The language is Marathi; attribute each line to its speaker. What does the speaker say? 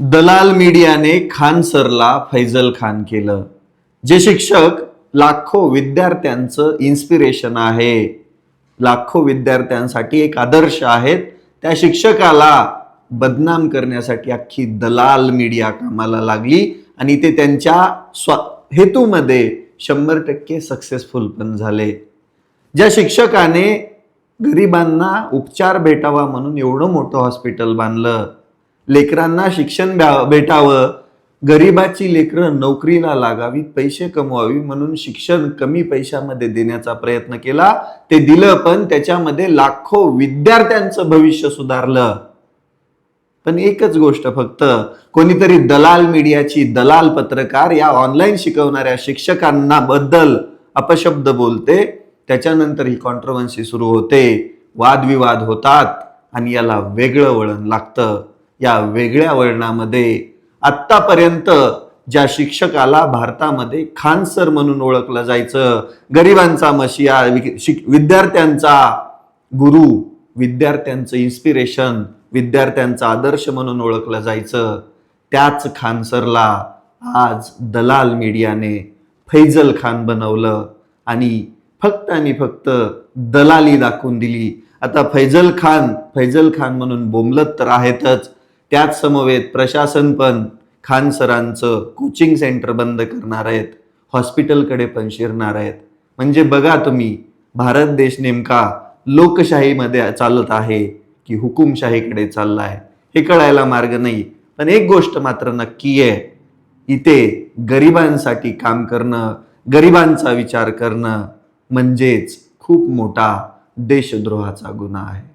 Speaker 1: दलाल मीडियाने खान सरला फैजल खान केलं. जे शिक्षक लाखो विद्यार्थ्यांचं इन्स्पिरेशन आहे, लाखो विद्यार्थ्यांसाठी एक आदर्श आहेत, त्या शिक्षकाला बदनाम करण्यासाठी अख्खी दलाल मीडिया कामाला लागली आणि ते त्यांच्या हेतूमध्ये 100% सक्सेसफुल पण झाले. ज्या शिक्षकाने गरिबांना उपचार भेटावा म्हणून एवढं मोठं हॉस्पिटल बांधलं, लेकरांना शिक्षण भेटावं, गरिबाची लेकरं नोकरीला लागावी, पैसे कमवावी म्हणून शिक्षण कमी पैशामध्ये देण्याचा प्रयत्न केला. ते दिलं, पण त्याच्यामध्ये लाखो विद्यार्थ्यांचं भविष्य सुधारलं. पण एकच गोष्ट, फक्त कोणीतरी दलाल मीडियाची दलाल पत्रकार या ऑनलाईन शिकवणाऱ्या शिक्षकांना बद्दल अपशब्द बोलते, त्याच्यानंतर ही कॉन्ट्रोवर्सी सुरू होते, वादविवाद होतात आणि याला वेगळं वळण लागतं. या वेगळ्या वळणामध्ये आत्तापर्यंत ज्या शिक्षकाला भारतामध्ये खान सर म्हणून ओळखलं जायचं, गरिबांचा मशिया, विद्यार्थ्यांचा गुरु, विद्यार्थ्यांचं इन्स्पिरेशन, विद्यार्थ्यांचा आदर्श म्हणून ओळखलं जायचं, त्याच खान सरला आज दलाल मीडियाने फैजल खान बनवलं आणि फक्त दलाली दाखवून दिली. आता फैजल खान म्हणून बोंबलत तर आहेतच, त्याच समवेत प्रशासन पण खान सरांचं कोचिंग सेंटर बंद करणार आहेत, हॉस्पिटलकडे पण शिरणार आहेत. म्हणजे बघा तुम्ही, भारत देश नेमका लोकशाहीमध्ये चालत आहे की हुकुमशाहीकडे चाललाय हे कळायला मार्ग नाही. पण एक गोष्ट मात्र नक्की आहे, इथे गरिबांसाठी काम करणं, गरिबांचा विचार करणं म्हणजेच खूप मोठा देशद्रोहाचा गुन्हा आहे.